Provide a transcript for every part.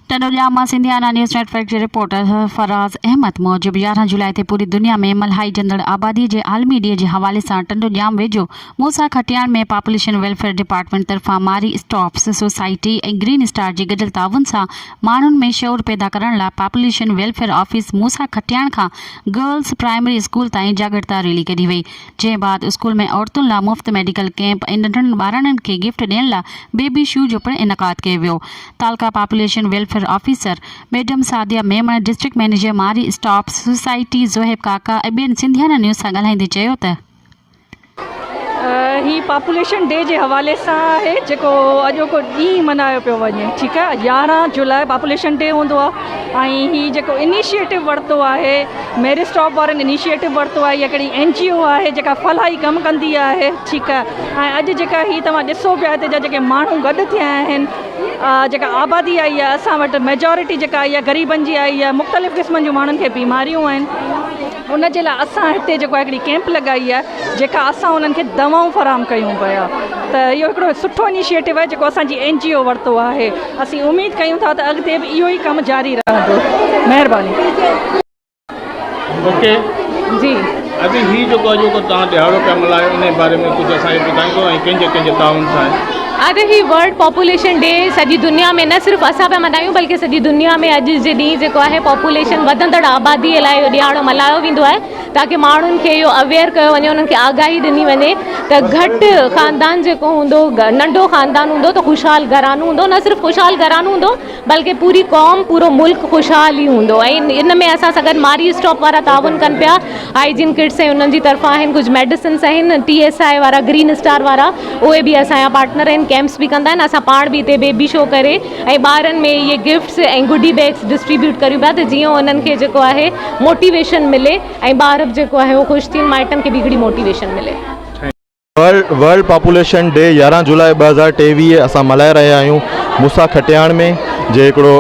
टंडोलिया सिंधियाना news network के reporter Faraz Ahmad मूजिब 11 जुलाई ते पूरी दुनिया में मल्हाई जंदड़ आबादी के आलमी ॾींहं के हवाले से टंडोलिया वेझो मूसा खटियाण में पॉपुलेशन वेलफेयर डिपार्टमेंट तरफा मारी स्टॉप्स सोसाइटी और ग्रीन स्टार के गॾियल ताउन से माण्हुनि में शौर पैदा करण लाइ पॉपुलेशन वेलफेयर ऑफिस मूसा खटियाण का गर्ल्स प्राइमरी स्कूल ताईं जागरूकता रैली कढी वई। जंहिं बाद स्कूल में औरतुनि लाइ मुफ़्त मेडिकल कैंप और नंढनि ॿारनि के गिफ्ट ॾियण लाइ बेबी शू जो पिणु इनकाद कयो वियो। Taluka population welfare officer madam Sadia Memon, district manager Marie Stopes society Zohaib Kaka ऐं ॿियनि सिंधियाना न्यूज़ सां ॻाल्हाईंदे चयो त ही पॉपुलेशन डे के हवाले से है जो अॼोको ॾींहुं मल्हायो पियो वञे। ठीक है, 11 जुलाई पॉपुलेशन डे होंदो आहे। ही जो इनिशिएटिव वरतो है मेरी स्टॉप वारनि इनिशिएटिव वरतो है। ये कड़ी NGO है जो फलाही कम कंदी है। ठीक है, अॼु जेका ही तव्हां ॾिसो पिया हिते जेके माण्हू गॾु थिया आहिनि, जेका आबादी आई है असां वटि मेजॉरिटी जेका आई है गरीबन जी आई है, मुख़्तलिफ़ क़िस्मनि जूं माण्हुनि खे बीमारियूं आहिनि। उन जे लाइ असां हिते जेको हिकिड़ी कैंप लगाई है जेका असां उन्हनि खे दवाऊं फराहम कयूं पिया। त इहो हिकिड़ो सुठो इनिशिएटिव है जेको असांजी NGO वरतो आहे। असीं उम्मीद कयूं था त अॻिते बि इहो ई कमु जारी रहंदो। महिरबानी। ओके जी, अभी ही जो तव्हां ॾियारो पिया मल्हायो इन बारे में कुछ असांखे ॿुधाईंदो ऐं कंहिंजे ताउन सां? अॼु ही वर्ल्ड पॉपुलेशन डे सॼी दुनिया में न सिर्फ़ु असां पिया मल्हायूं बल्कि सॼी दुनिया में अॼु जे ॾींहुं जेको आहे पॉपुलेशन वधंदड़ आबादीअ लाइ इहो ॾियारो मल्हायो वेंदो आहे ताकि माण्हुनि खे इहो अवेयर कयो वञे, उन्हनि खे आगाही ॾिनी वञे त घटि ख़ानदान जेको हूंदो, नंढो ख़ानदान हूंदो त ख़ुशहाल घरानो हूंदो। न सिर्फ़ु ख़ुशहाल घरानो हूंदो बल्कि पूरी क़ौम, पूरो मुल्क ख़ुशहाल ई हूंदो। ऐं इन में असां सां गॾु मारी स्टॉप वारा ताउन कनि पिया। हाइजीन किट्स ऐं उन्हनि जी तरफ़ां आहिनि, कुझु मेडिसिन्स आहिनि, TSI वारा, ग्रीन स्टार वारा, उहे बि असांजा पार्टनर आहिनि। कैंप्स भी कंदा आहिनि। असां पाण बि हिते बेबी शो करे ऐं ॿारनि में इहे गिफ्ट्स ऐं गुडी बैग्स डिस्ट्रीब्यूट करियूं पिया त जीअं उन्हनि खे जेको आहे मोटिवेशन मिले ऐं ॿार बि जेको आहे उहो ख़ुशि थियनि, माइटनि खे बि हिकिड़ी मोटिवेशन मिले। वर्ल्ड पॉपुलेशन डे 11 जुलाई 2023 असां मल्हाए रहिया आहियूं मूसा खटियाण में, जे हिकिड़ो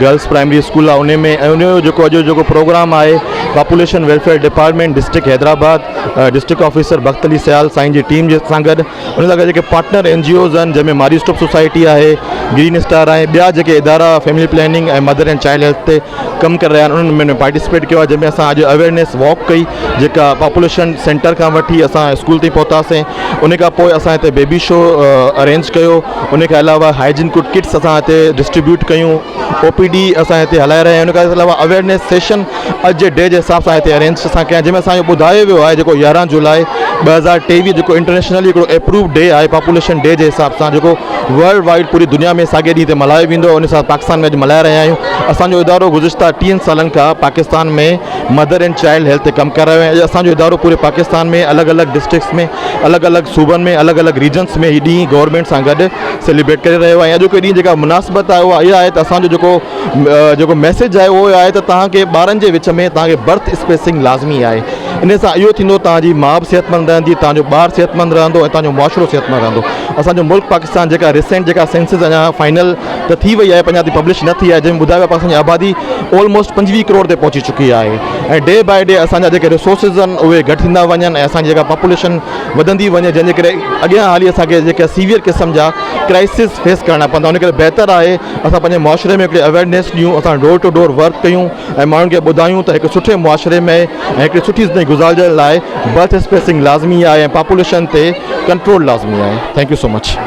गर्ल्स प्राइमरी स्कूल आहे उन में। ऐं उनजो जेको अॼु जेको प्रोग्राम आहे population welfare department district Hyderabad, district officer Bakht Ali Sayal Sain ji team जे सां गॾु उन सां गॾु जेके पार्टनर NGOs आहिनि जंहिंमें मारी स्टॉप सोसाइटी आहे, ग्रीन स्टार आहे, ॿिया जेके इदारा फैमिली प्लानिंग ऐं मदर एंड चाइल्ड हेल्थ ते कमु करे रहिया आहिनि, उन्हनि में पार्टिसिपेट कयो आहे। जंहिंमें असां अॼु अवेयरनेस वॉक कई जेका पॉपुलेशन सेंटर खां वठी असां स्कूल ताईं पहुतासीं। उन खां पोइ असां हिते बेबी शो अरेंज कयो। उन खां अलावा हाइजीन किट्स असां हिते डिस्ट्रीब्यूट कयूं। OPD असां हिते हलाए रहिया आहियूं। उन खां अलावा अवेयरनेस सेशन अॼु जे डे जे हिसाब सां हिते अरेंज असां कया, जंहिंमें असांजो ॿुधायो वियो आहे जेको 11 जुलाई 2023 जेको इंटरनेशनली हिकिड़ो अप्रूव डे आहे पॉपुलेशन डे जे हिसाब सां, जेको वर्ल्ड वाइड पूरी दुनिया में साॻे ॾींहं ते मल्हायो वेंदो। उन सां पाकिस्तान में अॼु मल्हाए रहिया आहियूं। असांजो इदारो गुज़िश्ता 3 सालनि खां पाकिस्तान में मदर एंड चाइल्ड हेल्थ ते कमु करे रहियो आहे। अॼु असांजो इदारो पूरे पाकिस्तान में अलॻि अलॻि डिस्ट्रिक्ट्स में, अलॻि अलॻि सूबनि में, अलॻि अलॻि रीजन्स में हीउ ॾींहुं गवर्नमेंट सां गॾु सेलिब्रेट करे रहियो आहे। अॼोको ॾींहुं जेका मुनासिबत आहे उहा इहा आहे त असांजो जेको मैसेज आहे उहो आहे त तव्हांखे ॿारनि जे विच में तव्हांखे बर्थ स्पेसिंग लाज़मी आहे। इन सां इहो थींदो तव्हांजी माउ बि सिहतमंद रहंदी, तव्हांजो ॿारु सिहतमंद रहंदो ऐं तव्हांजो मुआशिरो सिहतमंद रहंदो। असांजो मुल्क पाकिस्तान जेका रिसेंट जेका सेंसिस अञा फाइनल त थी वई आहे, अञा ताईं पब्लिश न थी आहे, जंहिंमें ॿुधायो आहे असांजी आबादी ऑलमोस्ट 25 करोड़ ते पहुची चुकी आहे। ऐं डे बाय डे असांजा जेके रिसोर्सिस आहिनि उहे घटि थींदा वञनि ऐं असांजी जेका पॉपुलेशन वधंदी वञे, जंहिंजे करे अॻियां हाली असांखे जेके सीवियर क़िस्म जा क्राइसिस फेस करणा पवंदा। उन करे बहितर आहे असां पंहिंजे मुआशिरे में हिकिड़ी अवेयरनेस ॾियूं, असां डोर टू डोर वर्क कयूं ऐं माण्हुनि खे ॿुधायूं त हिकु सुठे मुआशिरे में ऐं हिकिड़ी सुठी ज़िंदगी गुज़ारण लाइ बर्थ स्पेसिंग लाज़मी आहे ऐं पॉपुलेशन ते कंट्रोल लाज़मी आहे। Thank you so much.